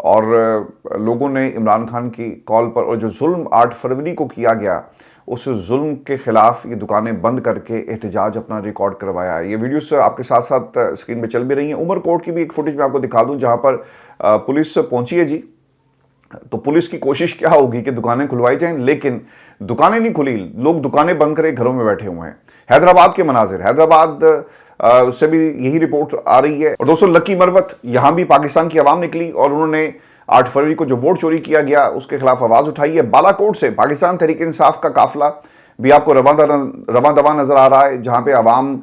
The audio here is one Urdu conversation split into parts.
اور لوگوں نے عمران خان کی کال پر اور جو ظلم 8 فروری کو کیا گیا اس ظلم کے خلاف یہ دکانیں بند کر کے احتجاج اپنا ریکارڈ کروایا ہے۔ یہ ویڈیوز آپ کے ساتھ ساتھ اسکرین پہ چل بھی رہی ہیں۔ عمر کوٹ کی بھی ایک فوٹیج میں آپ کو دکھا دوں جہاں پر پولیس پہنچی ہے جی، تو پولیس کی کوشش کیا ہوگی کہ دکانیں کھلوائی جائیں، لیکن دکانیں نہیں کھلی، لوگ دکانیں بند کرے گھروں میں بیٹھے ہوئے ہیں۔ حیدرآباد کے مناظر، حیدرآباد سے بھی یہی رپورٹ آ رہی ہے۔ اور دوستو لکی مروت، یہاں بھی پاکستان کی عوام نکلی اور انہوں نے 8 فروری کو جو ووٹ چوری کیا گیا اس کے خلاف آواز اٹھائی ہے۔ بالا کوٹ سے پاکستان تحریک انصاف کا قافلہ بھی آپ کو رواں دواں نظر آ رہا ہے، جہاں پہ عوام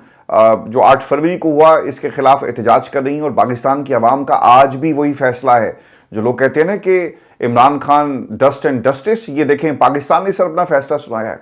جو 8 فروری کو ہوا اس کے خلاف احتجاج کر رہی ہیں، اور پاکستان کی عوام کا آج بھی وہی فیصلہ ہے۔ جو لوگ کہتے ہیں نا کہ عمران خان ڈسٹ اینڈ ڈسٹس، یہ دیکھیں پاکستان نے صرف اپنا فیصلہ سنایا ہے۔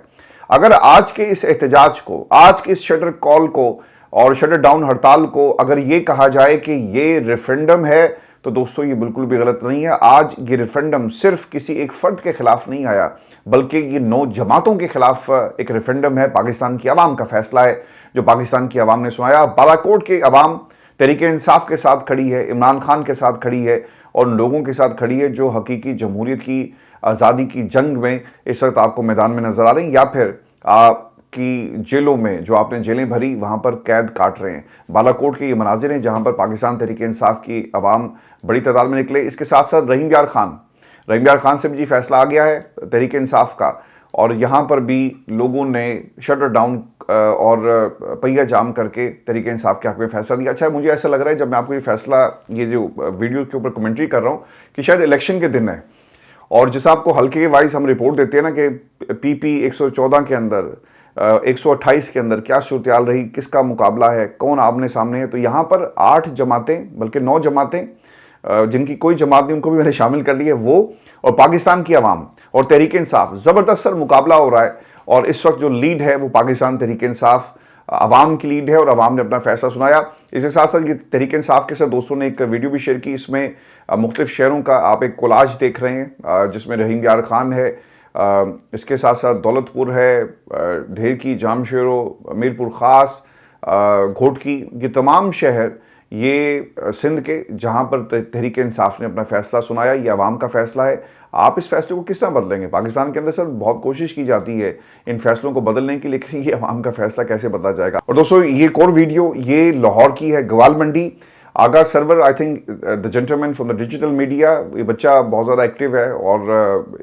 اگر آج کے اس احتجاج کو، آج کے اس شٹر کال کو اور شٹر ڈاؤن ہڑتال کو اگر یہ کہا جائے کہ یہ ریفرنڈم ہے، تو دوستو یہ بالکل بھی غلط نہیں ہے۔ آج یہ ریفرنڈم صرف کسی ایک فرد کے خلاف نہیں آیا، بلکہ یہ 9 جماعتوں کے خلاف ایک ریفرنڈم ہے۔ پاکستان کی عوام کا فیصلہ ہے جو پاکستان کی عوام نے سنایا۔ بالا کوٹ کے عوام تحریک انصاف کے ساتھ کھڑی ہے، عمران خان کے ساتھ کھڑی ہے، اور لوگوں کے ساتھ کھڑی ہے جو حقیقی جمہوریت کی آزادی کی جنگ میں اس وقت آپ کو میدان میں نظر آ رہے ہیں، یا پھر آپ کی جیلوں میں جو آپ نے جیلیں بھری وہاں پر قید کاٹ رہے ہیں۔ بالا کوٹ کے یہ مناظر ہیں جہاں پر پاکستان تحریک انصاف کی عوام بڑی تعداد میں نکلے۔ اس کے ساتھ ساتھ رحیم یار خان سے بھی جی فیصلہ آ گیا ہے تحریک انصاف کا، اور یہاں پر بھی لوگوں نے شٹر ڈاؤن اور پہیہ جام کر کے تحریک انصاف کے حق میں فیصلہ دیا۔ اچھا مجھے ایسا لگ رہا ہے جب میں آپ کو یہ فیصلہ، یہ جو ویڈیو کے اوپر کمنٹری کر رہا ہوں، کہ شاید الیکشن کے دن ہے، اور جیسا آپ کو حلقے کے وائز ہم رپورٹ دیتے ہیں نا کہ پی 114 کے اندر 128 کے اندر کیا صورتحال رہی، کس کا مقابلہ ہے، کون آمنے سامنے ہے، تو یہاں پر 8 جماعتیں بلکہ 9 جماعتیں جن کی کوئی جماعت نہیں ان کو بھی میں نے شامل کر لی ہے، وہ اور پاکستان کی عوام اور تحریک انصاف زبردست سر مقابلہ ہو رہا ہے، اور اس وقت جو لیڈ ہے وہ پاکستان تحریک انصاف عوام کی لیڈ ہے، اور عوام نے اپنا فیصلہ سنایا۔ اس کے ساتھ ساتھ یہ تحریک انصاف کے ساتھ دوستوں نے ایک ویڈیو بھی شیئر کی، اس میں مختلف شہروں کا آپ ایک کولاج دیکھ رہے ہیں جس میں رحیم یار خان ہے، اس کے ساتھ ساتھ دولت پور ہے، ڈھیر کی، جام شیرو، میرپور خاص، گھوٹکی، یہ تمام شہر یہ سندھ کے جہاں پر تحریک انصاف نے اپنا فیصلہ سنایا۔ یہ عوام کا فیصلہ ہے، آپ اس فیصلے کو کس طرح بدلیں گے؟ پاکستان کے اندر سر بہت کوشش کی جاتی ہے ان فیصلوں کو بدلنے کی، لیکن یہ عوام کا فیصلہ کیسے بدلا جائے گا؟ اور دوستو یہ ایک اور ویڈیو یہ لاہور کی ہے، Gawal Mandi. Agha Suroor, I think the gentleman from the digital media, یہ بچہ بہت زیادہ ایکٹیو ہے، اور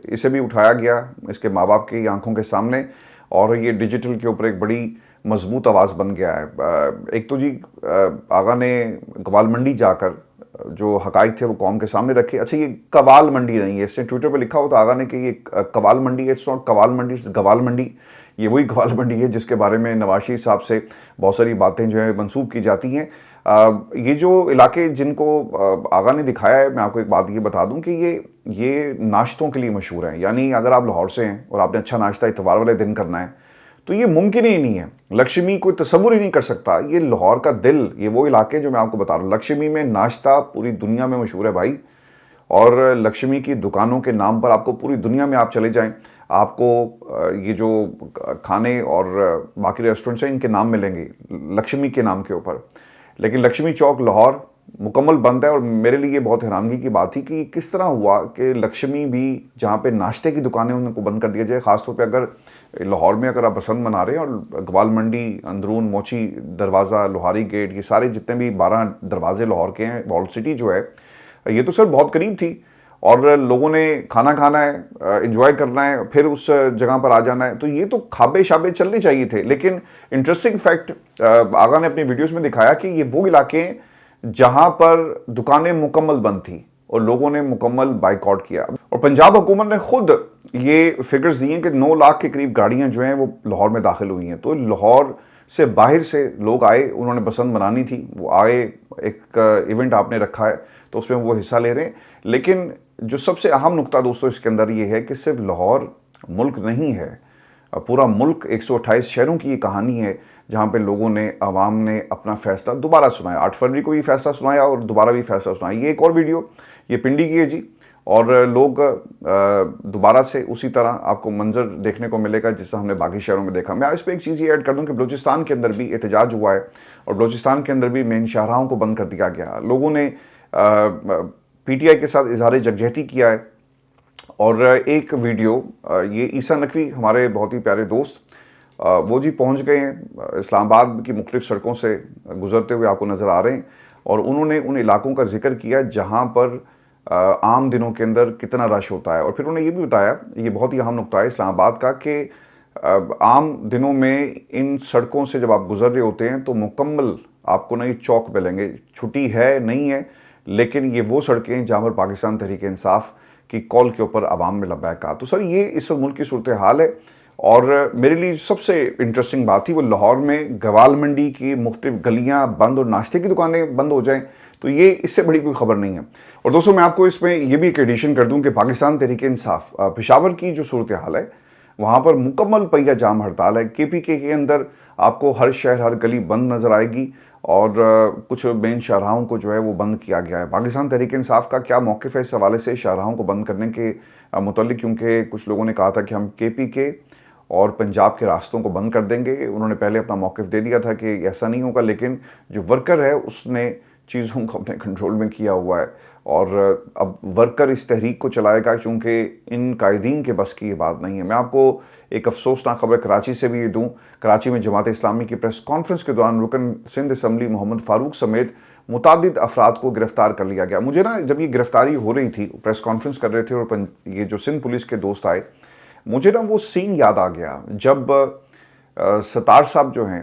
اسے بھی اٹھایا گیا اس کے ماں باپ کی آنکھوں کے سامنے، اور یہ ڈیجیٹل کے اوپر ایک بڑی مضبوط آواز بن گیا ہے۔ ایک تو جی آغا نے گوال منڈی جا کر جو حقائق تھے وہ قوم کے سامنے رکھے۔ اچھا یہ کوال منڈی نہیں ہے، اس نے ٹویٹر پہ لکھا ہو تو آغا نے کہ یہ کوال منڈی ہے، اٹس ناٹ کوال منڈی، اٹس گوال منڈی۔ یہ وہی گوال منڈی ہے جس کے بارے میں نواز شریف صاحب سے بہت ساری باتیں جو ہیں منسوب کی جاتی ہیں۔ یہ جو علاقے جن کو آغا نے دکھایا ہے، میں آپ کو ایک بات یہ بتا دوں کہ یہ ناشتوں کے لیے مشہور ہیں، یعنی اگر آپ لاہور سے ہیں اور آپ نے اچھا ناشتہ اتوار والے دن کرنا ہے تو یہ ممکن ہی نہیں ہے، لکشمی کوئی تصور ہی نہیں کر سکتا۔ یہ لاہور کا دل، یہ وہ علاقے جو میں آپ کو بتا رہا ہوں، لکشمی میں ناشتہ پوری دنیا میں مشہور ہے بھائی، اور لکشمی کی دکانوں کے نام پر آپ کو پوری دنیا میں آپ چلے جائیں، آپ کو یہ جو کھانے اور باقی ریسٹورنٹس ہیں ان کے نام ملیں گے لکشمی کے نام کے اوپر، لیکن لکشمی چوک لاہور مکمل بند ہے۔ اور میرے لیے یہ بہت حیرانگی کی بات تھی کہ کس طرح ہوا کہ لکشمی بھی جہاں پہ ناشتے کی دکانیں ان کو بند کر دیا جائے، خاص طور پہ اگر لاہور میں اگر آپ بسنت منا رہے ہیں، اور گوال منڈی، اندرون، موچی دروازہ، لوہاری گیٹ، یہ سارے جتنے بھی 12 دروازے لاہور کے ہیں، وال سٹی جو ہے یہ تو سر بہت قریب تھی، اور لوگوں نے کھانا کھانا ہے، انجوائے کرنا ہے، پھر اس جگہ پر آ جانا ہے، تو یہ تو کھابے شابے چلنے چاہیے تھے۔ لیکن انٹرسٹنگ فیکٹ آغا نے اپنی ویڈیوز میں دکھایا کہ یہ وہ علاقے ہیں جہاں پر دکانیں مکمل بند تھی اور لوگوں نے مکمل بائیکاٹ کیا۔ اور پنجاب حکومت نے خود یہ فگرز دی ہیں کہ 9 لاکھ کے قریب گاڑیاں جو ہیں وہ لاہور میں داخل ہوئی ہیں، تو لاہور سے باہر سے لوگ آئے، انہوں نے بسنت منانی تھی، وہ آئے، ایک ایونٹ آپ نے رکھا ہے تو اس میں وہ حصہ لے رہے ہیں۔ لیکن جو سب سے اہم نقطہ دوستو اس کے اندر یہ ہے کہ صرف لاہور ملک نہیں ہے، پورا ملک 128 شہروں کی یہ کہانی ہے جہاں پہ لوگوں نے، عوام نے اپنا فیصلہ دوبارہ سنایا۔ 8 فروری کو یہ فیصلہ سنایا اور دوبارہ بھی فیصلہ سنایا۔ یہ ایک اور ویڈیو یہ پنڈی کی ہے جی، اور لوگ دوبارہ سے اسی طرح آپ کو منظر دیکھنے کو ملے گا جس ہم نے باقی شہروں میں دیکھا۔ میں اس پہ ایک چیز یہ ایڈ کر دوں کہ بلوچستان کے اندر بھی احتجاج ہوا ہے، اور بلوچستان کے اندر بھی مین شاہراہوں کو بند کر دیا گیا۔ لوگوں نے PTI کے ساتھ اظہار یکجہتی کیا ہے. اور ایک ویڈیو یہ عیسیٰ نقوی ہمارے بہت ہی پیارے دوست وہ جی پہنچ گئے ہیں اسلام آباد کی مختلف سڑکوں سے گزرتے ہوئے آپ کو نظر آ رہے ہیں, اور انہوں نے ان علاقوں کا ذکر کیا جہاں پر عام دنوں کے اندر کتنا رش ہوتا ہے. اور پھر انہوں نے یہ بھی بتایا, یہ بہت ہی اہم نقطہ ہے اسلام آباد کا, کہ عام دنوں میں ان سڑکوں سے جب آپ گزر رہے ہوتے ہیں تو مکمل آپ کو نہ یہ چوک ملیں گے, چھٹی ہے نہیں ہے, لیکن یہ وہ سڑکیں ہیں جہاں پر پاکستان تحریک انصاف کی کال کے اوپر عوام میں لبیک کہا. تو سر یہ اس ملک کی صورتحال ہے. اور میرے لیے سب سے انٹرسٹنگ بات تھی وہ لاہور میں گوال منڈی کی مختلف گلیاں بند اور ناشتے کی دکانیں بند ہو جائیں, تو یہ اس سے بڑی کوئی خبر نہیں ہے. اور دوستوں میں آپ کو اس میں یہ بھی ایک ایڈیشن کر دوں کہ پاکستان تحریک انصاف پشاور کی جو صورتحال ہے وہاں پر مکمل پہیہ جام ہڑتال ہے. KPK کے اندر آپ کو ہر شہر ہر گلی بند نظر آئے گی, اور کچھ مین شاہراہوں کو جو ہے وہ بند کیا گیا ہے. پاکستان تحریک انصاف کا کیا موقف ہے اس حوالے سے شاہراہوں کو بند کرنے کے متعلق, کیونکہ کچھ لوگوں نے کہا تھا کہ ہم KPK اور پنجاب کے راستوں کو بند کر دیں گے. انہوں نے پہلے اپنا موقف دے دیا تھا کہ ایسا نہیں ہوگا, لیکن جو ورکر ہے اس نے چیزوں کو اپنے کنٹرول میں کیا ہوا ہے, اور اب ورکر اس تحریک کو چلائے گا, چونکہ ان قائدین کے بس کی یہ بات نہیں ہے. میں آپ کو ایک افسوسناک خبر کراچی سے بھی یہ دوں. کراچی میں جماعت اسلامی کی پریس کانفرنس کے دوران رکن سندھ اسمبلی محمد فاروق سمیت متعدد افراد کو گرفتار کر لیا گیا. مجھے نا جب یہ گرفتاری ہو رہی تھی, پریس کانفرنس کر رہے تھے اور یہ جو سندھ پولیس کے دوست آئے, مجھے نا وہ سین یاد آ گیا جب ستار صاحب جو ہیں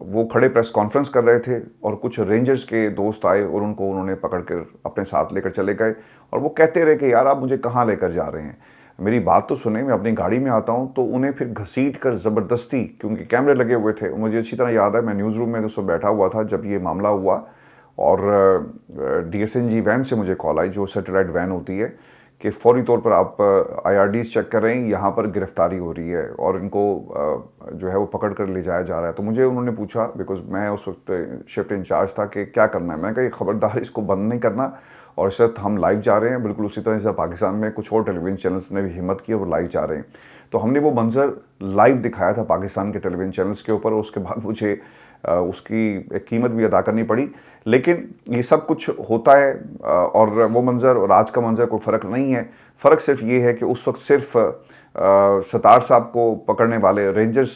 وہ کھڑے پریس کانفرنس کر رہے تھے اور کچھ رینجرز کے دوست آئے اور انہوں نے پکڑ کر اپنے ساتھ لے کر چلے گئے, اور وہ کہتے رہے کہ یار آپ مجھے کہاں لے کر جا رہے ہیں, میری بات تو سنیں, میں اپنی گاڑی میں آتا ہوں. تو انہیں پھر گھسیٹ کر زبردستی, کیونکہ کیمرے لگے ہوئے تھے, مجھے اچھی طرح یاد ہے میں نیوز روم میں اس وقت بیٹھا ہوا تھا جب یہ معاملہ ہوا, اور DSNG وین سے مجھے کال آئی, جو سیٹلائٹ وین ہوتی ہے, کہ فوری طور پر آپ IRDs چیک کریں, یہاں پر گرفتاری ہو رہی ہے اور ان کو جو ہے وہ پکڑ کر لے جایا جا رہا ہے. تو مجھے انہوں نے پوچھا, بیکاز میں اس وقت شفٹ انچارج تھا, کہ کیا کرنا ہے. میں کہا خبردار اس کو بند نہیں کرنا, اور اس وقت ہم لائیو جا رہے ہیں, بالکل اسی طرح سے پاکستان میں کچھ اور ٹیلی ویژن چینلز نے بھی ہمت کی اور وہ لائیو جا رہے ہیں. تو ہم نے وہ منظر لائیو دکھایا تھا پاکستان کے ٹیلی ویژن چینلز کے اوپر, اور اس کے بعد مجھے اس کی ایک قیمت بھی ادا کرنی پڑی. لیکن یہ سب کچھ ہوتا ہے, اور وہ منظر اور آج کا منظر کوئی فرق نہیں ہے. فرق صرف یہ ہے کہ اس وقت صرف ستار صاحب کو پکڑنے والے رینجرز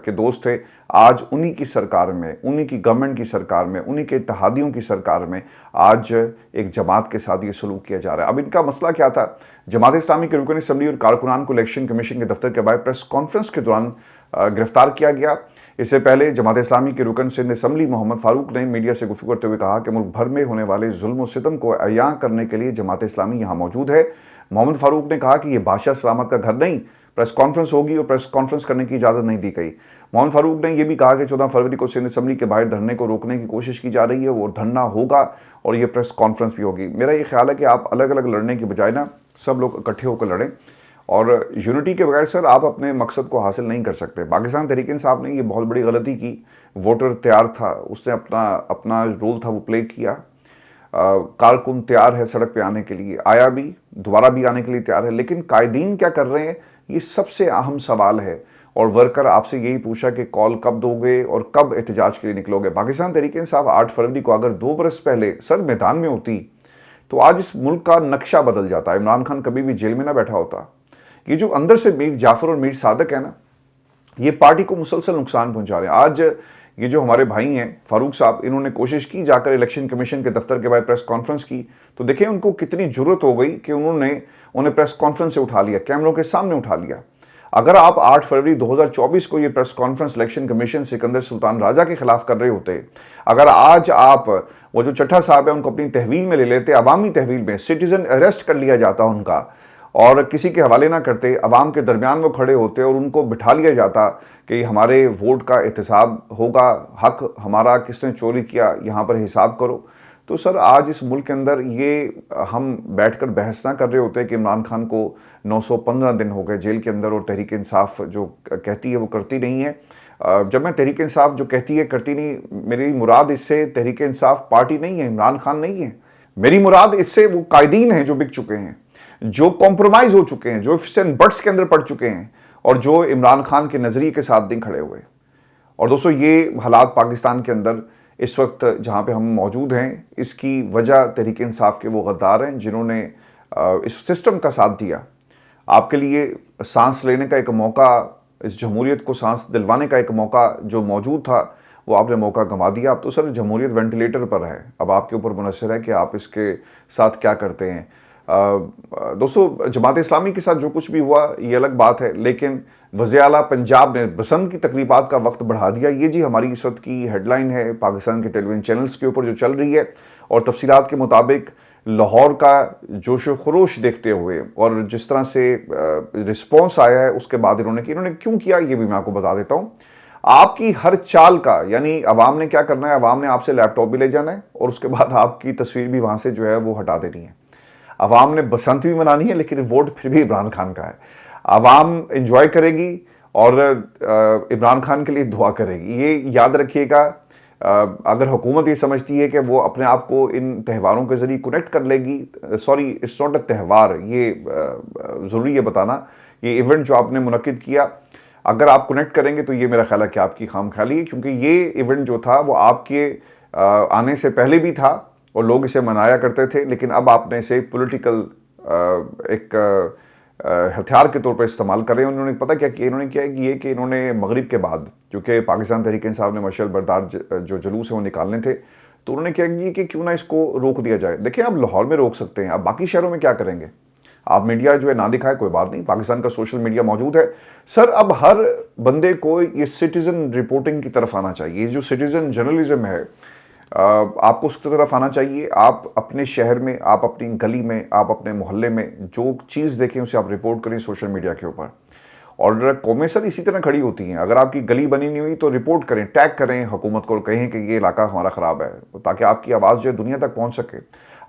کے دوست تھے, آج انہی کی سرکار میں, انہی کی گورنمنٹ کی سرکار میں, انہی کے اتحادیوں کی سرکار میں آج ایک جماعت کے ساتھ یہ سلوک کیا جا رہا ہے. اب ان کا مسئلہ کیا تھا؟ جماعت اسلامی کے رکن اسمبلی اور کارکنان کو الیکشن کمیشن کے دفتر کے باہر پریس کانفرنس کے دوران گرفتار کیا گیا. اس سے پہلے جماعت اسلامی کے رکن سندھ اسمبلی محمد فاروق نے میڈیا سے گفتگو کرتے ہوئے کہا کہ ملک بھر میں ہونے والے ظلم و ستم کو عیاں کرنے کے لیے جماعت اسلامی یہاں موجود ہے. محمد فاروق نے کہا کہ یہ بادشاہ سلامت کا گھر نہیں, پریس کانفرنس ہوگی اور پریس کانفرنس کرنے کی اجازت نہیں دی گئی. محمد فاروق نے یہ بھی کہا کہ 14 فروری کو سندھ اسمبلی کے باہر دھرنے کو روکنے کی کوشش کی جا رہی ہے, وہ دھرنا ہوگا اور یہ پریس کانفرنس بھی ہوگی. میرا یہ خیال ہے کہ آپ الگ الگ لڑنے کی بجائے نا سب لوگ اکٹھے ہو کر لڑیں, اور یونٹی کے بغیر سر آپ اپنے مقصد کو حاصل نہیں کر سکتے. پاکستان تحریک انصاف نے یہ بہت بڑی غلطی کی. ووٹر تیار تھا, اس نے اپنا رول تھا وہ پلے کیا. کارکن تیار ہے سڑک پہ آنے کے لیے, آیا بھی, دوبارہ بھی آنے کے لیے تیار ہے, لیکن قائدین کیا کر رہے ہیں یہ سب سے اہم سوال ہے. اور ورکر آپ سے یہی پوچھا کہ کال کب دو گے اور کب احتجاج کے لیے نکلو گے. پاکستان تحریک انصاف 8 فروری کو اگر 2 برس پہلے سر میدان میں ہوتی تو آج اس ملک کا نقشہ بدل جاتا. عمران خان کبھی بھی جیل میں نہ بیٹھا ہوتا. یہ جو اندر سے میر جعفر اور میر صادق ہے نا, یہ پارٹی کو مسلسل نقصان پہنچا رہے ہیں. آج یہ جو ہمارے بھائی ہیں فاروق صاحب, انہوں نے کوشش کی جا کر الیکشن کمیشن کے دفتر کے باہر پریس کانفرنس کی, تو دیکھیں ان کو کتنی جرت ہو گئی کہ انہیں پریس کانفرنس سے اٹھا لیا, کیمروں کے سامنے اٹھا لیا. اگر آپ 8 فروری 2024 کو یہ press conference election commission Sikandar Sultan Raja کے خلاف کر رہے ہوتے, اگر آج آپ وہ جو چٹھا صاحب ہیں ان کو اپنی تحویل میں لے لیتے, عوامی تحویل میں سٹیزن اریسٹ کر لیا جاتا ان کا, اور کسی کے حوالے نہ کرتے, عوام کے درمیان وہ کھڑے ہوتے اور ان کو بٹھا لیا جاتا کہ ہمارے ووٹ کا احتساب ہوگا, حق ہمارا کس نے چوری کیا یہاں پر حساب کرو. تو سر آج اس ملک کے اندر یہ ہم بیٹھ کر بحث نہ کر رہے ہوتے کہ عمران خان کو 915 دن ہو گئے جیل کے اندر اور تحریک انصاف جو کہتی ہے وہ کرتی نہیں ہے. جب میں تحریک انصاف جو کہتی ہے کرتی نہیں, میری مراد اس سے تحریک انصاف پارٹی نہیں ہے, عمران خان نہیں ہے. میری مراد اس سے وہ قائدین ہیں جو بک چکے ہیں, جو کمپرومائز ہو چکے ہیں, جو ifs and buts کے اندر پڑ چکے ہیں, اور جو عمران خان کے نظریے کے ساتھ نہیں کھڑے ہوئے. اور دوستو یہ حالات پاکستان کے اندر اس وقت جہاں پہ ہم موجود ہیں اس کی وجہ تحریک انصاف کے وہ غدار ہیں جنہوں نے اس سسٹم کا ساتھ دیا. آپ کے لیے سانس لینے کا ایک موقع, اس جمہوریت کو سانس دلوانے کا ایک موقع جو موجود تھا, وہ آپ نے موقع گنوا دیا. اب تو سر جمہوریت وینٹیلیٹر پر ہے, اب آپ کے اوپر منحصر ہے کہ آپ اس کے ساتھ کیا کرتے ہیں. دوستو, جماعت اسلامی کے ساتھ جو کچھ بھی ہوا یہ الگ بات ہے, لیکن وزیر اعلیٰ پنجاب نے بسنت کی تقریبات کا وقت بڑھا دیا. یہ جی ہماری اس وقت کی ہیڈ لائن ہے پاکستان کے ٹیلی ویژن چینلز کے اوپر جو چل رہی ہے, اور تفصیلات کے مطابق لاہور کا جوش و خروش دیکھتے ہوئے اور جس طرح سے رسپانس آیا ہے اس کے بعد انہوں نے کیوں کیا یہ بھی میں آپ کو بتا دیتا ہوں. آپ کی ہر چال کا, یعنی عوام نے کیا کرنا ہے, عوام نے آپ سے لیپ ٹاپ بھی لے جانا ہے اور اس کے بعد آپ کی تصویر بھی وہاں سے جو ہے وہ ہٹا دینی ہے. عوام نے بسنت بھی منانی ہے لیکن ووٹ پھر بھی عمران خان کا ہے. عوام انجوائے کرے گی اور عمران خان کے لیے دعا کرے گی. یہ یاد رکھیے گا, اگر حکومت یہ سمجھتی ہے کہ وہ اپنے آپ کو ان تہواروں کے ذریعے کنیکٹ کر لے گی, سوری اٹس ناٹ اے تہوار, یہ ضروری ہے بتانا, یہ ایونٹ جو آپ نے منعقد کیا اگر آپ کنیکٹ کریں گے تو یہ میرا خیال ہے کہ آپ کی خام خیالی ہے, کیونکہ یہ ایونٹ جو تھا وہ آپ کے آنے سے پہلے بھی تھا اور لوگ اسے منایا کرتے تھے, لیکن اب آپ نے اسے پولیٹیکل ایک ہتھیار کے طور پر استعمال کر رہے ہیں. انہوں نے پتہ کیا کیا, انہوں نے کیا کہ انہوں نے مغرب کے بعد, کیونکہ پاکستان تحریک انصاف نے مشعل بردار جو جلوس ہیں وہ نکالنے تھے, تو انہوں نے کیا کہ کیوں نہ اس کو روک دیا جائے. دیکھیں آپ لاہور میں روک سکتے ہیں, آپ باقی شہروں میں کیا کریں گے؟ آپ میڈیا جو ہے نہ دکھائے کوئی بات نہیں, پاکستان کا سوشل میڈیا موجود ہے. سر اب ہر بندے کو یہ سٹیزن رپورٹنگ کی طرف آنا چاہیے. یہ جو سٹیزن جرنلزم ہے آپ کو اس کی طرف آنا چاہیے. آپ اپنے شہر میں, آپ اپنی گلی میں, آپ اپنے محلے میں جو چیز دیکھیں اسے آپ رپورٹ کریں سوشل میڈیا کے اوپر. اور قومیں سر اسی طرح کھڑی ہوتی ہیں, اگر آپ کی گلی بنی نہیں ہوئی تو رپورٹ کریں, ٹیگ کریں حکومت کو, کہیں کہ یہ علاقہ ہمارا خراب ہے, تاکہ آپ کی آواز جو ہے دنیا تک پہنچ سکے.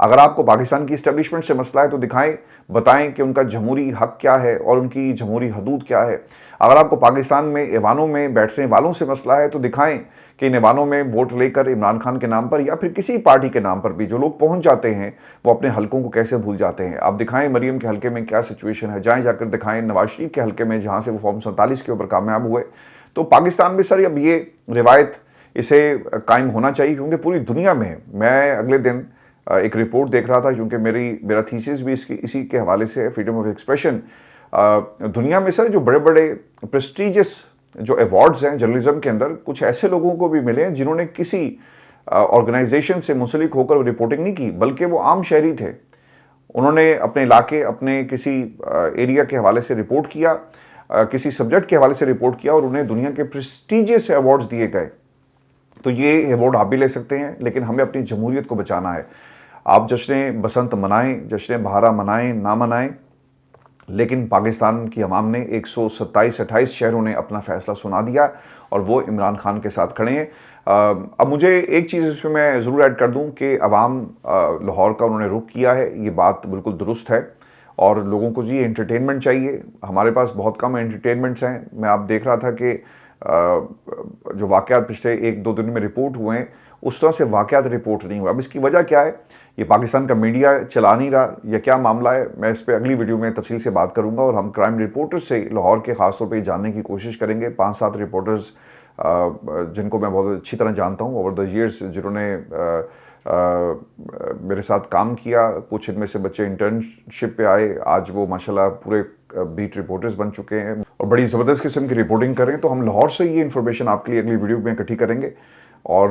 اگر آپ کو پاکستان کی اسٹیبلشمنٹ سے مسئلہ ہے تو دکھائیں, بتائیں کہ ان کا جمہوری حق کیا ہے اور ان کی جمہوری حدود کیا ہے. اگر آپ کو پاکستان میں ایوانوں میں بیٹھنے والوں سے مسئلہ ہے تو دکھائیں کہ ان ایوانوں میں ووٹ لے کر عمران خان کے نام پر یا پھر کسی پارٹی کے نام پر بھی جو لوگ پہنچ جاتے ہیں وہ اپنے حلقوں کو کیسے بھول جاتے ہیں. آپ دکھائیں مریم کے حلقے میں کیا سچویشن ہے, جائیں جا کر دکھائیں نواز شریف کے حلقے میں جہاں سے وہ فارم 47 کے اوپر کامیاب ہوئے. تو پاکستان میں سر اب یہ روایت اسے قائم ہونا چاہیے, کیونکہ پوری دنیا میں, میں اگلے دن ایک رپورٹ دیکھ رہا تھا, کیونکہ میرا تھیسس بھی اسی کے حوالے سے ہے, فریڈم آف ایکسپریشن. دنیا میں سر جو بڑے بڑے پریسٹیجس جو ایوارڈز ہیں جرنلزم کے اندر, کچھ ایسے لوگوں کو بھی ملے ہیں جنہوں نے کسی آرگنائزیشن سے منسلک ہو کر رپورٹنگ نہیں کی, بلکہ وہ عام شہری تھے. انہوں نے اپنے علاقے, اپنے کسی ایریا کے حوالے سے رپورٹ کیا, کسی سبجیکٹ کے حوالے سے رپورٹ کیا, اور انہیں دنیا کے پریسٹیجس ایوارڈز دیے گئے. تو یہ ایوارڈ آپ بھی لے سکتے ہیں, لیکن ہمیں اپنی جمہوریت کو بچانا ہے. آپ جشن بسنت منائیں, جشن بہارا منائیں, نہ منائیں, لیکن پاکستان کی عوام نے 127-28 شہروں نے اپنا فیصلہ سنا دیا اور وہ عمران خان کے ساتھ کھڑے ہیں. اب مجھے ایک چیز اس میں ضرور ایڈ کر دوں کہ عوام لاہور کا انہوں نے رخ کیا ہے, یہ بات بالکل درست ہے, اور لوگوں کو جی انٹرٹینمنٹ چاہیے. ہمارے پاس بہت کم انٹرٹینمنٹس ہیں. میں آپ دیکھ رہا تھا کہ جو واقعات پچھلے 1-2 دن میں رپورٹ ہوئے ہیں اس طرح سے واقعات رپورٹ نہیں ہوئے. اب اس کی وجہ کیا ہے؟ یہ پاکستان کا میڈیا چلا نہیں رہا یا کیا معاملہ ہے؟ میں اس پہ اگلی ویڈیو میں تفصیل سے بات کروں گا, اور ہم کرائم رپورٹر سے لاہور کے خاص طور پہ جاننے کی کوشش کریں گے. 5-7 رپورٹرز جن کو میں بہت اچھی طرح جانتا ہوں اوور دا ایئرس, جنہوں نے میرے ساتھ کام کیا. کچھ ان میں سے بچے انٹرنشپ پہ آئے, آج وہ ماشاءاللہ پورے بیٹ رپورٹرز بن چکے ہیں اور بڑی زبردست قسم کی رپورٹنگ کریں. تو ہم لاہور سے یہ انفارمیشن آپ کے لیے اگلی ویڈیو میں اکٹھی کریں گے اور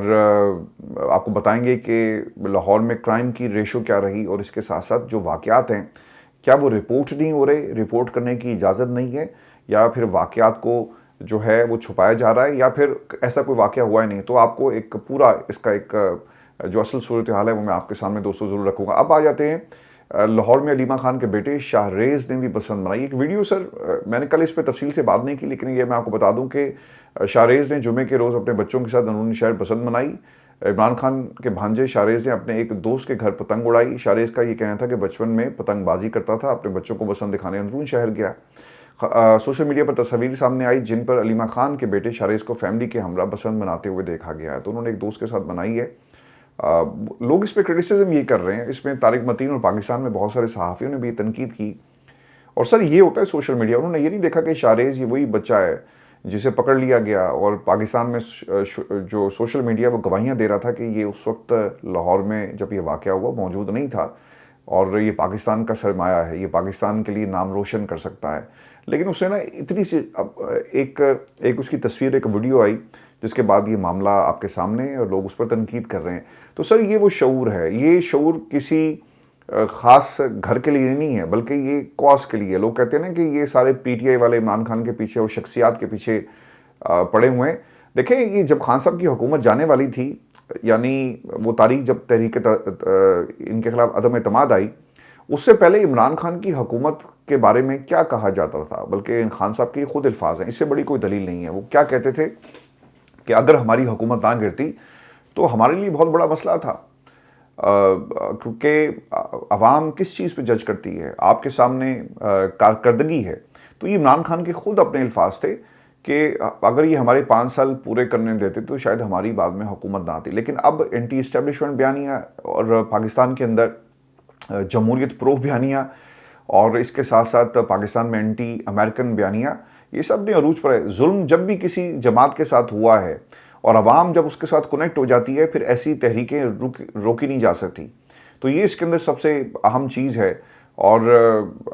آپ کو بتائیں گے کہ لاہور میں کرائم کی ریشو کیا رہی, اور اس کے ساتھ ساتھ جو واقعات ہیں کیا وہ رپورٹ نہیں ہو رہے, رپورٹ کرنے کی اجازت نہیں ہے, یا پھر واقعات کو جو ہے وہ چھپایا جا رہا ہے, یا پھر ایسا کوئی واقعہ ہوا ہی نہیں. تو آپ کو ایک پورا اس کا ایک جو اصل صورتحال ہے وہ میں آپ کے سامنے دوستوں ضرور رکھوں گا. اب آ جاتے ہیں لاہور میں علیمہ خان کے بیٹے شاہریز نے بھی بسنت منائی. ایک ویڈیو سر میں نے کل اس پہ تفصیل سے بات نہیں کی, لیکن یہ میں آپ کو بتا دوں کہ شاہریز نے جمعے کے روز اپنے بچوں کے ساتھ اندرونی شہر بسنت منائی. عمران خان کے بھانجے شاہریز نے اپنے ایک دوست کے گھر پتنگ اڑائی. شاہریز کا یہ کہنا تھا کہ بچپن میں پتنگ بازی کرتا تھا, اپنے بچوں کو بسنت دکھانے اندرون شہر گیا. سوشل میڈیا پر تصاویر سامنے آئی جن پر علیمہ خان کے بیٹے شاہریز کو فیملی کے ہمراہ بسنت مناتے ہوئے دیکھا گیا ہے. تو انہوں نے ایک دوست کے ساتھ منائی ہے. لوگ اس پہ کرٹیسزم یہ کر رہے ہیں, اس میں طارق متین اور پاکستان میں بہت سارے صحافیوں نے بھی تنقید کی. اور سر یہ ہوتا ہے سوشل میڈیا, انہوں نے یہ نہیں دیکھا کہ شاہریز یہ وہی بچہ ہے جسے پکڑ لیا گیا اور پاکستان میں جو سوشل میڈیا وہ گواہیاں دے رہا تھا کہ یہ اس وقت لاہور میں جب یہ واقعہ ہوا موجود نہیں تھا اور یہ پاکستان کا سرمایہ ہے، یہ پاکستان کے لیے نام روشن کر سکتا ہے. لیکن اس نے نا اتنی سی ایک اس کی تصویر، ایک ویڈیو آئی جس کے بعد یہ معاملہ آپ کے سامنے اور لوگ اس پر تنقید کر رہے ہیں. تو سر یہ وہ شعور ہے، یہ شعور کسی خاص گھر کے لیے نہیں ہے بلکہ یہ کاز کے لیے. لوگ کہتے ہیں نا کہ یہ سارے پی ٹی آئی والے عمران خان کے پیچھے اور شخصیات کے پیچھے پڑے ہوئے ہیں. دیکھیں یہ جب خان صاحب کی حکومت جانے والی تھی، یعنی وہ تاریخ جب تحریک ان کے خلاف عدم اعتماد آئی، اس سے پہلے عمران خان کی حکومت کے بارے میں کیا کہا جاتا تھا، بلکہ خان صاحب کے خود الفاظ ہیں، اس سے بڑی کوئی دلیل نہیں ہے. وہ کیا کہتے تھے کہ اگر ہماری حکومت نہ گرتی تو ہمارے لیے بہت بڑا مسئلہ تھا، کیونکہ عوام کس چیز پہ جج کرتی ہے، آپ کے سامنے کارکردگی ہے. تو یہ عمران خان کے خود اپنے الفاظ تھے کہ اگر یہ ہمارے 5 سال پورے کرنے دیتے تو شاید ہماری بعد میں حکومت نہ آتی. لیکن اب اینٹی اسٹیبلشمنٹ بیانیہ اور پاکستان کے اندر جمہوریت پرو بیانیہ اور اس کے ساتھ ساتھ پاکستان میں اینٹی امریکن بیانیہ، یہ سب نے عروج پر ہے. ظلم جب بھی کسی جماعت کے ساتھ ہوا ہے اور عوام جب اس کے ساتھ کنیکٹ ہو جاتی ہے پھر ایسی تحریکیں روکی نہیں جا سکتی. تو یہ اس کے اندر سب سے اہم چیز ہے. اور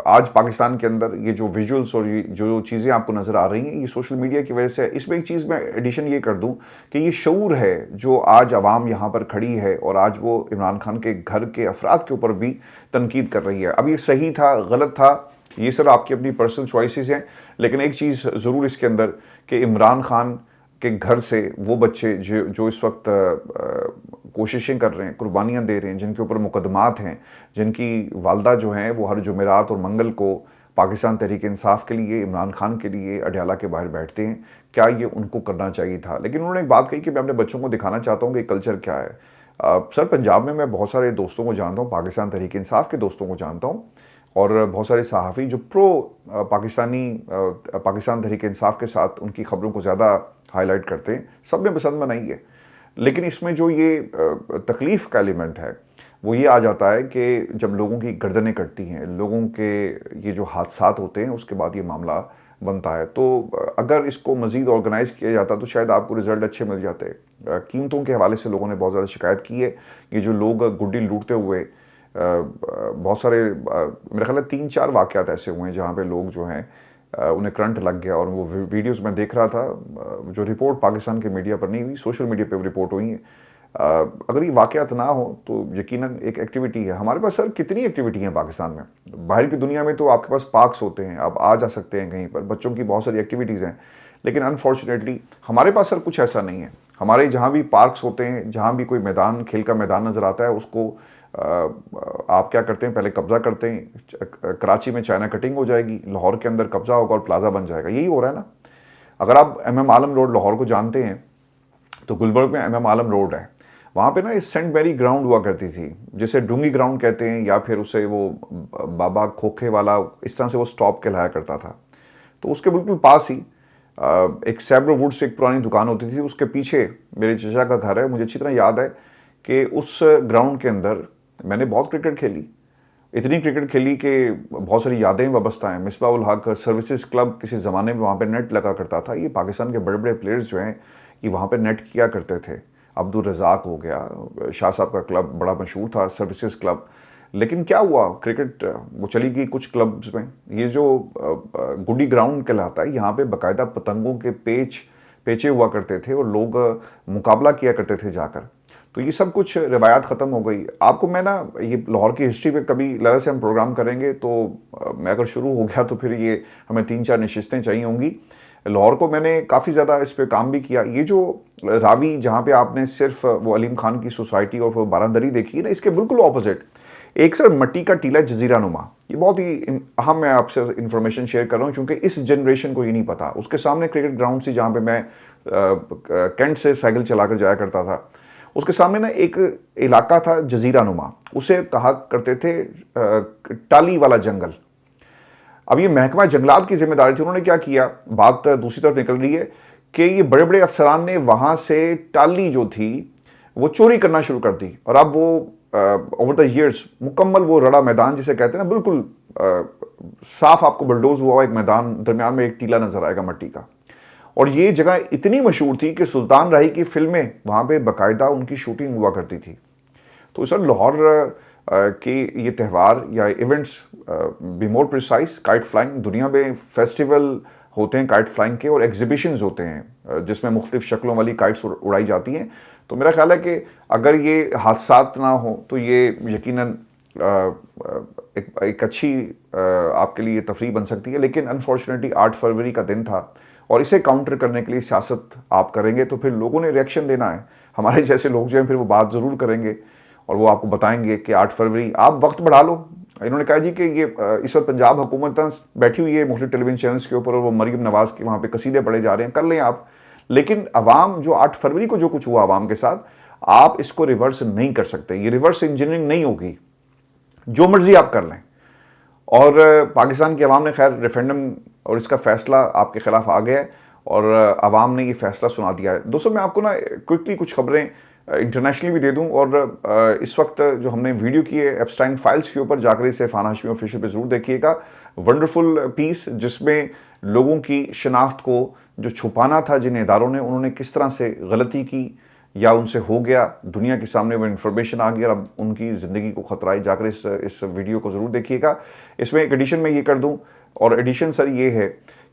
آج پاکستان کے اندر یہ جو ویژولز اور جو چیزیں آپ کو نظر آ رہی ہیں یہ سوشل میڈیا کی وجہ سے. اس میں ایک چیز میں ایڈیشن یہ کر دوں کہ یہ شعور ہے جو آج عوام یہاں پر کھڑی ہے اور آج وہ عمران خان کے گھر کے افراد کے اوپر بھی تنقید کر رہی ہے. اب یہ صحیح تھا، غلط تھا، یہ سر آپ کی اپنی پرسنل چوائسز ہیں. لیکن ایک چیز ضرور اس کے اندر کہ عمران خان کے گھر سے وہ بچے جو اس وقت کوششیں کر رہے ہیں، قربانیاں دے رہے ہیں، جن کے اوپر مقدمات ہیں، جن کی والدہ جو ہیں وہ ہر جمعرات اور منگل کو پاکستان تحریک انصاف کے لیے، عمران خان کے لیے اڈیالہ کے باہر بیٹھتے ہیں، کیا یہ ان کو کرنا چاہیے تھا؟ لیکن انہوں نے ایک بات کہی کہ میں اپنے بچوں کو دکھانا چاہتا ہوں کہ کلچر کیا ہے. سر پنجاب میں بہت سارے دوستوں کو جانتا ہوں، پاکستان تحریک انصاف کے دوستوں کو جانتا ہوں، اور بہت سارے صحافی جو پاکستان تحریک انصاف کے ساتھ ان کی خبروں کو زیادہ ہائی لائٹ کرتے ہیں. سب نے پسند بنائی ہے، لیکن اس میں جو یہ تکلیف کا ایلیمنٹ ہے وہ یہ آ جاتا ہے کہ جب لوگوں کی گردنیں کٹتی ہیں، لوگوں کے یہ جو حادثات ہوتے ہیں اس کے بعد یہ معاملہ بنتا ہے. تو اگر اس کو مزید آرگنائز کیا جاتا تو شاید آپ کو رزلٹ اچھے مل جاتے. قیمتوں کے حوالے سے لوگوں نے بہت زیادہ شکایت کی ہے. یہ جو لوگ گڈی لوٹتے ہوئے بہت سارے میرے خیال ہے 3-4 واقعات ایسے ہوئے ہیں جہاں پہ لوگ جو ہیں انہیں کرنٹ لگ گیا، اور وہ ویڈیوز میں دیکھ رہا تھا جو رپورٹ پاکستان کے میڈیا پر نہیں ہوئی، سوشل میڈیا پہ رپورٹ ہوئی ہیں. اگر یہ واقعات نہ ہو تو یقیناً ایک ایکٹیویٹی ہے. ہمارے پاس سر کتنی ایکٹیویٹی ہیں پاکستان میں، باہر کی دنیا میں تو آپ کے پاس پارکس ہوتے ہیں، آپ آ جا سکتے ہیں کہیں پر، بچوں کی بہت ساری ایکٹیویٹیز ہیں. لیکن انفارچونیٹلی ہمارے پاس سر کچھ ایسا نہیں ہے. ہمارے جہاں بھی پارکس ہوتے ہیں، جہاں بھی کوئی میدان، کھیل کا میدان نظر آتا ہے، اس کو آپ کیا کرتے ہیں، پہلے قبضہ کرتے ہیں. کراچی میں چائنا کٹنگ ہو جائے گی، لاہور کے اندر قبضہ ہوگا اور پلازا بن جائے گا. یہی ہو رہا ہے نا. اگر آپ ایم عالم روڈ لاہور کو جانتے ہیں تو گلبرگ میں ایم عالم روڈ ہے، وہاں پہ نا ایک سینٹ میری گراؤنڈ ہوا کرتی تھی جسے ڈونگی گراؤنڈ کہتے ہیں، یا پھر اسے وہ بابا کھوکھے والا، اس طرح سے وہ سٹاپ کہلایا کرتا تھا. تو اس کے بالکل پاس ہی ایک سیبر ووڈ سے ایک پرانی دکان ہوتی تھی، اس کے پیچھے میرے چچا کا گھر ہے. مجھے اچھی طرح یاد ہے کہ اس گراؤنڈ کے اندر میں نے بہت کرکٹ کھیلی، اتنی کرکٹ کھیلی کہ بہت ساری یادیں وابستہ ہیں. مصباح الحق سروسز کلب کسی زمانے میں وہاں پہ نیٹ لگا کرتا تھا. یہ پاکستان کے بڑے بڑے پلیئرز جو ہیں یہ وہاں پہ نیٹ کیا کرتے تھے. عبدالرزاق ہو گیا، شاہ صاحب کا کلب بڑا مشہور تھا سروسز کلب. لیکن کیا ہوا، کرکٹ وہ چلی گئی کچھ کلبز میں. یہ جو گڈی گراؤنڈ کہلاتا ہے، یہاں پہ باقاعدہ پتنگوں کے پیچے ہوا کرتے تھے اور لوگ مقابلہ کیا کرتے تھے جا کر. تو یہ سب کچھ روایات ختم ہو گئی. آپ کو میں نا یہ لاہور کی ہسٹری پہ کبھی لہذا سے ہم پروگرام کریں گے، تو میں اگر شروع ہو گیا تو پھر یہ ہمیں 3-4 نشستیں چاہیے ہوں گی. لاہور کو میں نے کافی زیادہ اس پہ کام بھی کیا. یہ جو راوی جہاں پہ آپ نے صرف وہ علیم خان کی سوسائٹی اور وہ باراندری دیکھی ہے نا، اس کے بالکل اپوزٹ ایک سر مٹی کا ٹیلا جزیرہ نما. یہ بہت ہی اہم میں آپ سے انفارمیشن شیئر کر رہا ہوں کیونکہ اس جنریشن کو یہ نہیں پتا. اس کے سامنے کرکٹ گراؤنڈ سی جہاں پہ میں کینٹ سے سائیکل چلا کر جایا کرتا تھا، اس کے سامنے نا ایک علاقہ تھا جزیرہ نما، اسے کہا کرتے تھے ٹالی والا جنگل. اب یہ محکمہ جنگلات کی ذمہ داری تھی. انہوں نے کیا کیا، بات دوسری طرف نکل رہی ہے کہ یہ بڑے بڑے افسران نے وہاں سے ٹالی جو تھی وہ چوری کرنا شروع کر دی. اور اب وہ اوور دا ایئرس مکمل وہ رڑا میدان جسے کہتے ہیں نا، بالکل صاف آپ کو بلڈوز ہوا ایک میدان، درمیان میں ایک ٹیلا نظر آئے گا مٹی کا. اور یہ جگہ اتنی مشہور تھی کہ سلطان راہی کی فلمیں وہاں پہ باقاعدہ ان کی شوٹنگ ہوا کرتی تھی. تو سر لاہور کے یہ تہوار یا events be more precise kite flying, دنیا میں فیسٹیول ہوتے ہیں کائٹ فلائنگ کے اور ایگزیبیشنز ہوتے ہیں جس میں مختلف شکلوں والی کائٹس اڑائی جاتی ہیں. تو میرا خیال ہے کہ اگر یہ حادثات نہ ہوں تو یہ یقیناً ایک اچھی آپ کے لیے تفریح بن سکتی ہے. لیکن انفارچونیٹلی 8 فروری کا دن تھا اور اسے کاؤنٹر کرنے کے لیے سیاست آپ کریں گے تو پھر لوگوں نے ریئیکشن دینا ہے. ہمارے جیسے لوگ جو ہیں پھر وہ بات ضرور کریں گے اور وہ آپ کو بتائیں گے کہ 8 فروری آپ وقت بڑھا لو. انہوں نے کہا جی کہ یہ اس وقت پنجاب حکومت بیٹھی ہوئی ہے مختلف ٹیلی ویژن چینلز کے اوپر اور وہ مریم نواز کے وہاں پہ قصیدے پڑھے جا رہے ہیں، کر لیں آپ. لیکن عوام جو 8 فروری کو جو کچھ ہوا عوام کے ساتھ، آپ اس کو ریورس نہیں کر سکتے. یہ ریورس انجینئرنگ نہیں ہوگی، جو مرضی آپ کر لیں. اور پاکستان کی عوام نے خیر ریفرینڈم اور اس کا فیصلہ آپ کے خلاف آ گیا ہے اور عوام نے یہ فیصلہ سنا دیا ہے. دوستوں میں آپ کو نا کوئکلی کچھ خبریں انٹرنیشنلی بھی دے دوں. اور اس وقت جو ہم نے ویڈیو کی ہے ایپسٹائن فائلز کے اوپر، جا کر اسے عرفان ہاشمی آفیشیل پہ ضرور دیکھیے گا. ونڈرفل پیس جس میں لوگوں کی شناخت کو جو چھپانا تھا جن اداروں نے، انہوں نے کس طرح سے غلطی کی یا ان سے ہو گیا، دنیا کے سامنے وہ انفارمیشن آ گیا اور اب ان کی زندگی کو خطرہ ہے. جا کر اس ویڈیو کو ضرور دیکھیے گا. اس میں ایک ایڈیشن میں یہ کر دوں، اور ایڈیشن سر یہ ہے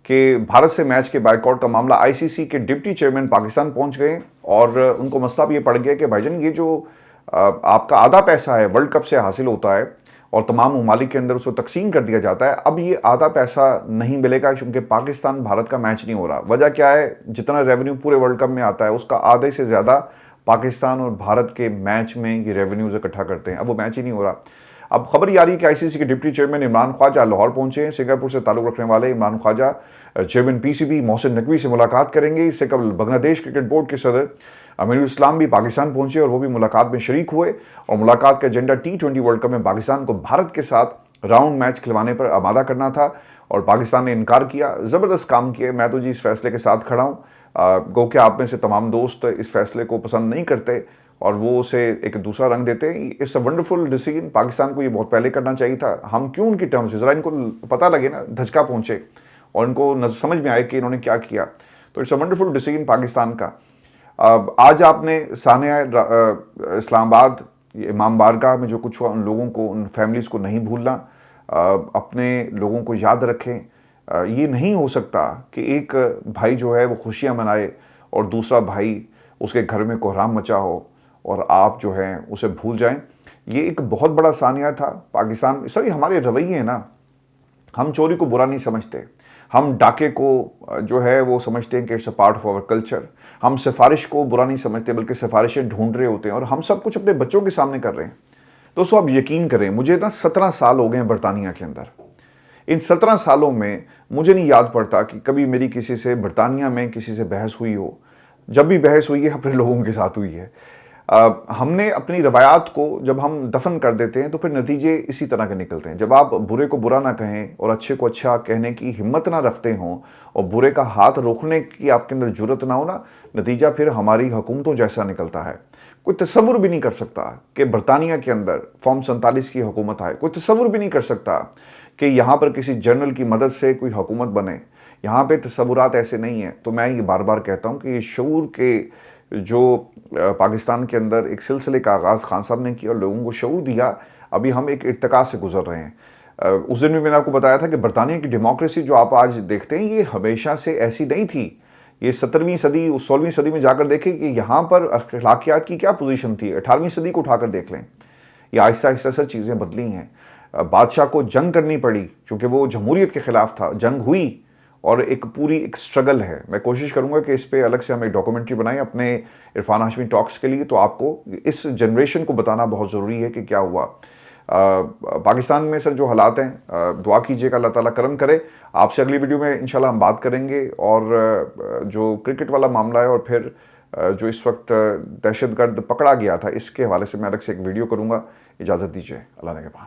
کہ بھارت سے میچ کے بائیکاٹ کا معاملہ آئی سی سی کے ڈپٹی چیئرمین پاکستان پہنچ گئے اور ان کو مسئلہ بھی یہ پڑ گیا کہ بھائی جان یہ جو آپ کا آدھا پیسہ ہے ورلڈ کپ سے حاصل ہوتا ہے اور تمام ممالک کے اندر اس کو تقسیم کر دیا جاتا ہے، اب یہ آدھا پیسہ نہیں ملے گا کیونکہ پاکستان بھارت کا میچ نہیں ہو رہا. وجہ کیا ہے؟ جتنا ریونیو پورے ورلڈ کپ میں آتا ہے اس کا آدھے سے زیادہ پاکستان اور بھارت کے میچ میں یہ ریونیوز اکٹھا کرتے ہیں. اب وہ میچ ہی نہیں ہو رہا. اب خبر یہ آ رہی ہے کہ آئی سی سی کے ڈپٹی چیئرمین عمران خواجہ لاہور پہنچے ہیں. سنگاپور سے تعلق رکھنے والے عمران خواجہ chairman P C B Mohsin Naqvi سے ملاقات کریں گے. اس سے قبل بنگلہ دیش کرکٹ بورڈ کے صدر امیر الاسلام بھی پاکستان پہنچے اور وہ بھی ملاقات میں شریک ہوئے. اور ملاقات کا ایجنڈا T20 ورلڈ کپ میں پاکستان کو بھارت کے ساتھ راؤنڈ میچ کھلوانے پر آمادہ کرنا تھا اور پاکستان نے انکار کیا. زبردست کام کیا. میں تو جی اس فیصلے کے ساتھ کھڑا ہوں. گو کہ آپ میں سے تمام دوست اس فیصلے کو پسند نہیں کرتے اور وہ اسے ایک دوسرا رنگ دیتے ہیں. It's a wonderful decision. Pakistan کو یہ بہت پہلے کرنا چاہیے تھا. ہم کیوں ان کی ٹرمز ذرا ان کو پتہ لگے نا، دھچکا پہنچے اور ان کو سمجھ میں آئے کہ انہوں نے کیا کیا. تو it's a wonderful decision Pakistan کا. آج آپ نے سانحہ اسلام آباد امام بارگاہ میں جو کچھ ہوا، ان لوگوں کو، ان فیملیز کو نہیں بھولنا. اپنے لوگوں کو یاد رکھیں. یہ نہیں ہو سکتا کہ ایک بھائی جو ہے وہ خوشیاں منائے اور دوسرا بھائی اس کے گھر میں کوحرام مچا ہو اور آپ جو ہیں اسے بھول جائیں. یہ ایک بہت بڑا سانحہ تھا پاکستان. سر یہ ہمارے رویے ہیں نا، ہم چوری کو برا نہیں سمجھتے، ہم ڈاکے کو جو ہے وہ سمجھتے ہیں کہ it's a part of our culture. ہم سفارش کو برا نہیں سمجھتے بلکہ سفارشیں ڈھونڈ رہے ہوتے ہیں اور ہم سب کچھ اپنے بچوں کے سامنے کر رہے ہیں. دوستو آپ یقین کریں، مجھے نا 17 سال ہو گئے ہیں برطانیہ کے اندر. ان 17 سالوں میں مجھے نہیں یاد پڑتا کہ کبھی میری کسی سے برطانیہ میں کسی سے بحث ہوئی ہو. جب بھی بحث ہوئی ہے اپنے لوگوں کے ساتھ ہوئی ہے. ہم نے اپنی روایات کو جب ہم دفن کر دیتے ہیں تو پھر نتیجے اسی طرح کے نکلتے ہیں. جب آپ برے کو برا نہ کہیں اور اچھے کو اچھا کہنے کی ہمت نہ رکھتے ہوں اور برے کا ہاتھ روکنے کی آپ کے اندر جرت نہ ہو نا، نتیجہ پھر ہماری حکومتوں جیسا نکلتا ہے. کوئی تصور بھی نہیں کر سکتا کہ برطانیہ کے اندر فارم 47 کی حکومت آئے. کوئی تصور بھی نہیں کر سکتا کہ یہاں پر کسی جنرل کی مدد سے کوئی حکومت بنے. یہاں پہ تصورات ایسے نہیں ہیں. تو میں یہ بار بار کہتا ہوں کہ یہ شعور کے جو پاکستان کے اندر ایک سلسلے کا آغاز خان صاحب نے کیا اور لوگوں کو شعور دیا، ابھی ہم ایک ارتقا سے گزر رہے ہیں. اس دن میں نے آپ کو بتایا تھا کہ برطانیہ کی ڈیموکریسی جو آپ آج دیکھتے ہیں یہ ہمیشہ سے ایسی نہیں تھی. یہ 17ویں صدی 16ویں صدی میں جا کر دیکھیں کہ یہاں پر اخلاقیات کی کیا پوزیشن تھی. 18ویں صدی کو اٹھا کر دیکھ لیں. یہ آہستہ آہستہ سر چیزیں بدلی ہیں. بادشاہ کو جنگ کرنی پڑی کیونکہ وہ جمہوریت کے خلاف تھا. جنگ ہوئی اور ایک پوری ایک سٹرگل ہے. میں کوشش کروں گا کہ اس پہ الگ سے ہم ایک ڈاکومنٹری بنائیں اپنے عرفان ہاشمی ٹاکس کے لیے. تو آپ کو اس جنریشن کو بتانا بہت ضروری ہے کہ کیا ہوا پاکستان میں. سر جو حالات ہیں دعا کیجیے گا اللہ تعالیٰ کرم کرے. آپ سے اگلی ویڈیو میں انشاءاللہ ہم بات کریں گے. اور جو کرکٹ والا معاملہ ہے اور پھر جو اس وقت دہشت گرد پکڑا گیا تھا اس کے حوالے سے میں الگ سے ایک ویڈیو کروں گا. اجازت دیجیے. اللہ نگہبان.